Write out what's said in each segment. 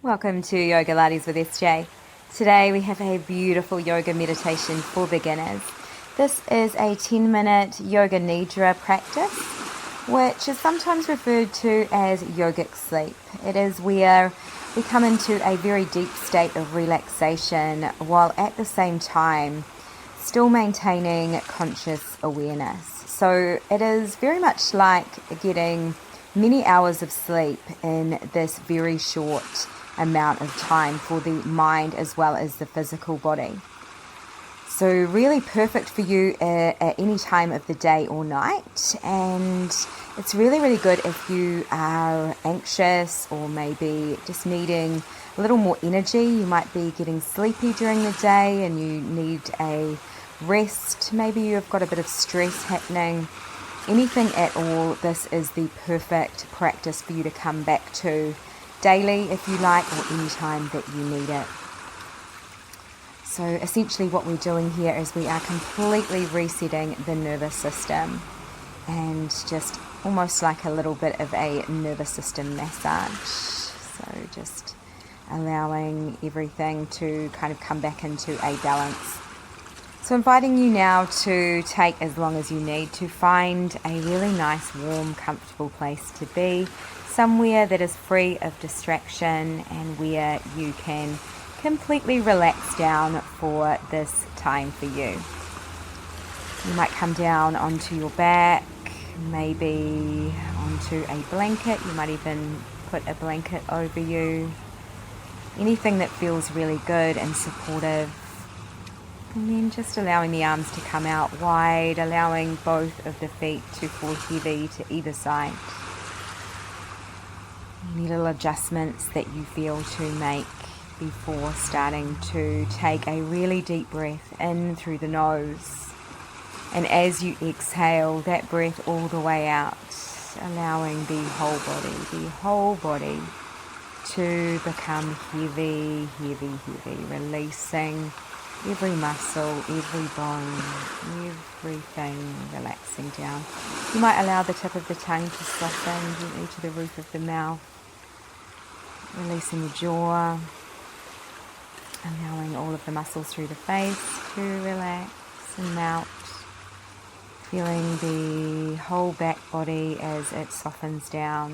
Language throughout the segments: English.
Welcome to Yogalates with SJ. Today we have a beautiful yoga meditation for beginners. This is a 10-minute Yoga Nidra practice, which is sometimes referred to as Yogic Sleep. It is where we come into a very deep state of relaxation while at the same time still maintaining conscious awareness. So it is very much like getting many hours of sleep in this very short amount of time for the mind as well as the physical body. So really perfect for you at any time of the day or night, and it's really good if you are anxious or maybe just needing a little more energy. You might be getting sleepy during the day and you need a rest. Maybe you've got a bit of stress happening. Anything at all, this is the perfect practice for you to come back to daily if you like, or any time that you need it. So essentially what we're doing here is we are completely resetting the nervous system, and just almost like a little bit of a nervous system massage. So just allowing everything to kind of come back into a balance. So inviting you now to take as long as you need to find a really nice, warm, comfortable place to be, somewhere that is free of distraction and where you can completely relax down for this time for you. You might come down onto your back, maybe onto a blanket. You might even put a blanket over you. Anything that feels really good and supportive. And then just allowing the arms to come out wide, allowing both of the feet to fall heavy to either side. Any little adjustments that you feel to make before starting to take a really deep breath in through the nose. And as you exhale that breath all the way out, allowing the whole body to become heavy, releasing every muscle, every bone, everything relaxing down. You might allow the tip of the tongue to soften gently to the roof of the mouth, releasing the jaw, allowing all of the muscles through the face to relax and melt, feeling the whole back body as it softens down.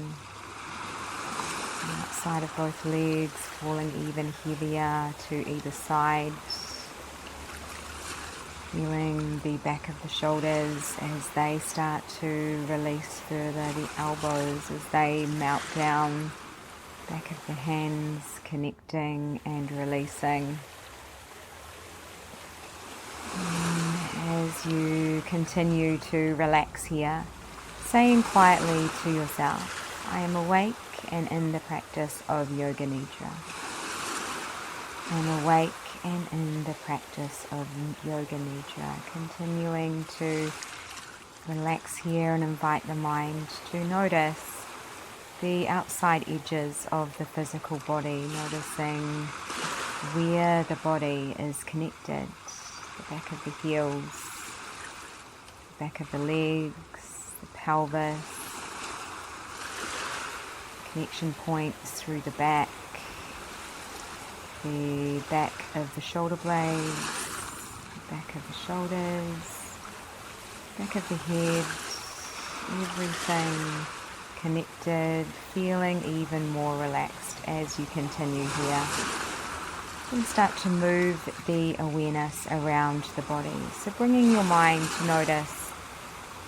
The outside of both legs falling even heavier to either side. Feeling the back of the shoulders as they start to release further, the elbows as they melt down, back of the hands connecting and releasing. And as you continue to relax here, saying quietly to yourself, I am awake and in the practice of Yoga Nidra. I am awake and in the practice of Yoga Nidra, continuing to relax here and invite the mind to notice the outside edges of the physical body, noticing where the body is connected, the back of the heels, the back of the legs, the pelvis, connection points through the back of the shoulder blades, the back of the shoulders, back of the head, everything connected, feeling even more relaxed as you continue here. And start to move the awareness around the body. So bringing your mind to notice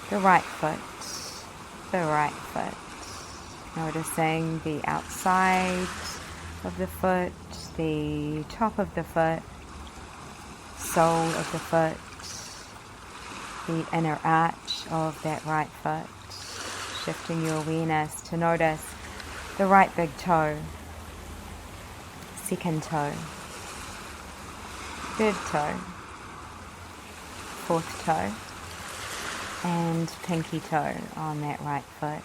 the right foot, noticing the outside of the foot, the top of the foot, sole of the foot, the inner arch of that right foot, shifting your awareness to notice the right big toe, second toe, third toe, fourth toe, and pinky toe on that right foot.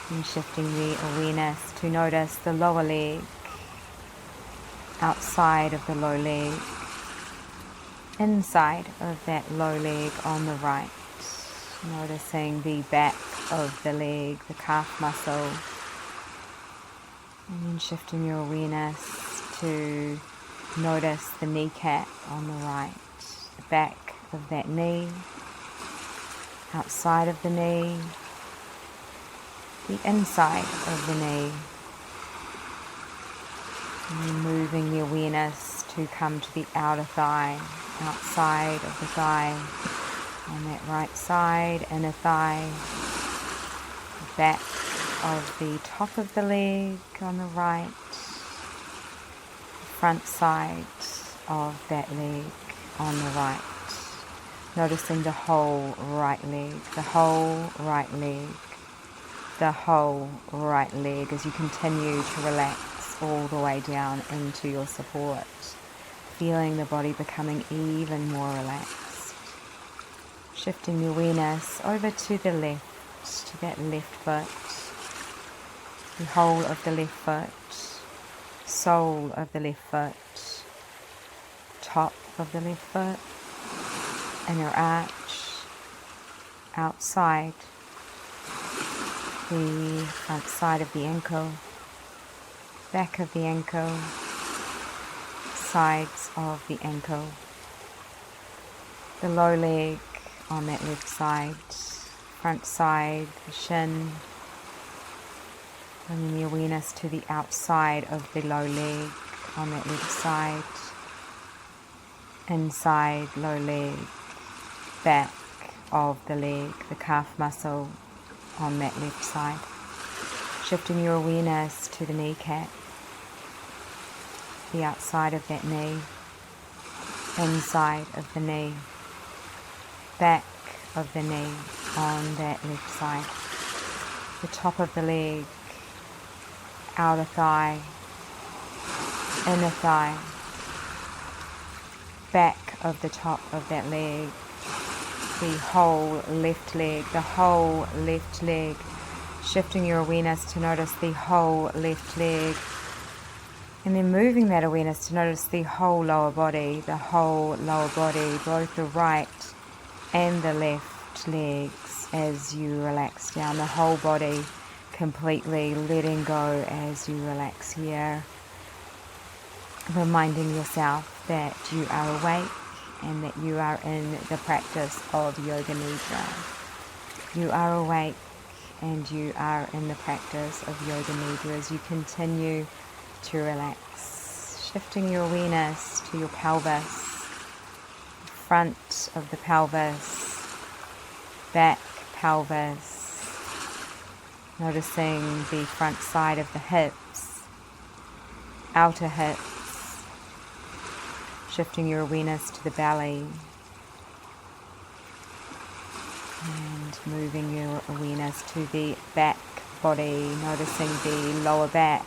And shifting the awareness to notice the lower leg, outside of the low leg, inside of that low leg on the right. Noticing the back of the leg, the calf muscle, And then shifting your awareness to notice the kneecap on the right, the back of that knee, outside of the knee, the inside of the knee. And then moving the awareness to come to the outer thigh, outside of the thigh, on that right side, inner thigh, the back of the top of the leg on the right, the front side of that leg on the right. Noticing the whole right leg, the whole right leg, the whole right leg as you continue to relax all the way down into your support. Feeling the body becoming even more relaxed. Shifting the awareness over to the left, to that left foot, the whole of the left foot, sole of the left foot, top of the left foot, inner arch, outside, the front side of the ankle, back of the ankle, sides of the ankle, the low leg on that left side, front side, the shin, bringing the awareness to the outside of the low leg on that left side, inside low leg, back of the leg, the calf muscle on that left side. Shifting your awareness to the kneecap, the outside of that knee, inside of the knee, back of the knee on that left side, the top of the leg, outer thigh, inner thigh, back of the top of that leg, the whole left leg, the whole left leg. Shifting your awareness to notice the whole left leg, and then moving that awareness to notice the whole lower body, both the right and the left legs as you relax down, the whole body completely letting go as you relax here, reminding yourself that you are awake and that you are in the practice of Yoga Nidra. You are awake and you are in the practice of Yoga Nidra as you continue to relax. Shifting your awareness to your pelvis, front of the pelvis, back pelvis, noticing the front side of the hips, outer hips, shifting your awareness to the belly and moving your awareness to the back body, noticing the lower back,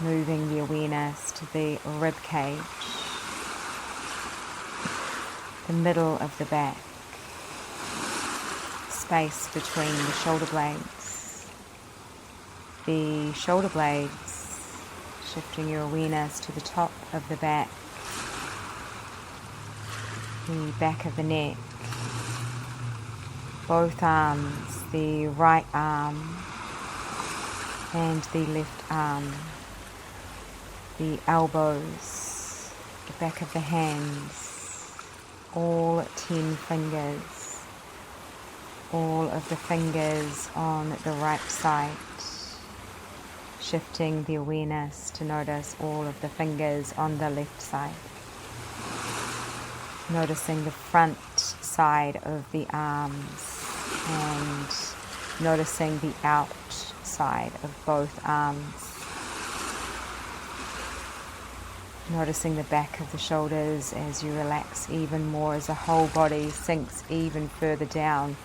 moving the awareness to the rib cage, the middle of the back, space between the shoulder blades, shifting your awareness to the top of the back, the back of the neck, both arms, the right arm and the left arm, the elbows, the back of the hands, all 10 fingers, all of the fingers on the right side, shifting the awareness to notice all of the fingers on the left side, noticing the front side of the arms and noticing the outside of both arms, noticing the back of the shoulders as you relax even more, as the whole body sinks even further down,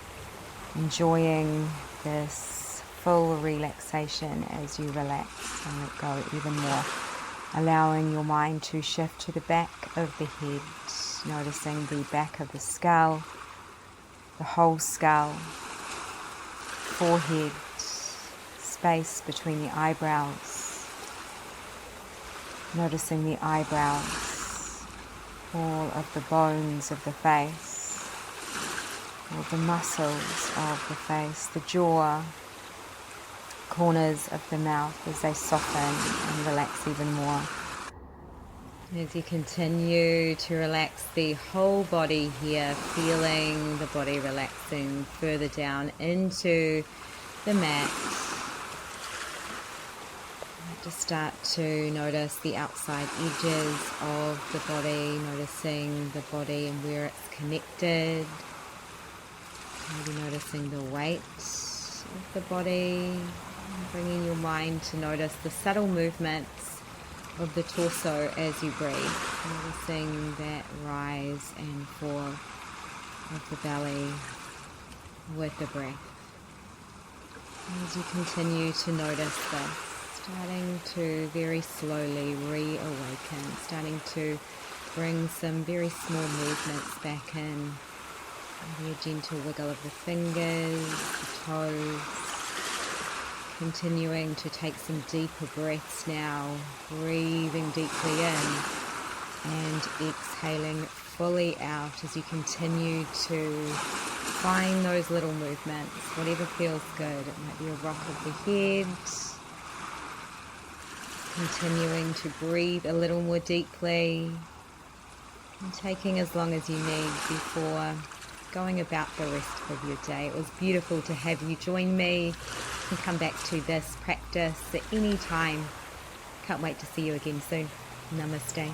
enjoying this full relaxation as you relax and let go even more, allowing your mind to shift to the back of the head, noticing the back of the skull, the whole skull, forehead, space between the eyebrows, noticing the eyebrows, all of the bones of the face, all the muscles of the face, the jaw, corners of the mouth as they soften and relax even more. As you continue to relax the whole body here, feeling the body relaxing further down into the mat. Just start to notice the outside edges of the body, noticing the body and where it's connected. Maybe noticing the weight of the body, bringing your mind to notice the subtle movements of the torso as you breathe, noticing that rise and fall of the belly with the breath. As you continue to notice this, starting to very slowly reawaken, starting to bring some very small movements back in. Maybe a gentle wiggle of the fingers, the toes. Continuing to take some deeper breaths now, breathing deeply in and exhaling fully out as you continue to find those little movements, whatever feels good. It might be a rock of the head. Continuing to breathe a little more deeply and taking as long as you need before going about the rest of your day. It was beautiful to have you join me. You can come back to this practice at any time. Can't wait to see you again soon. Namaste.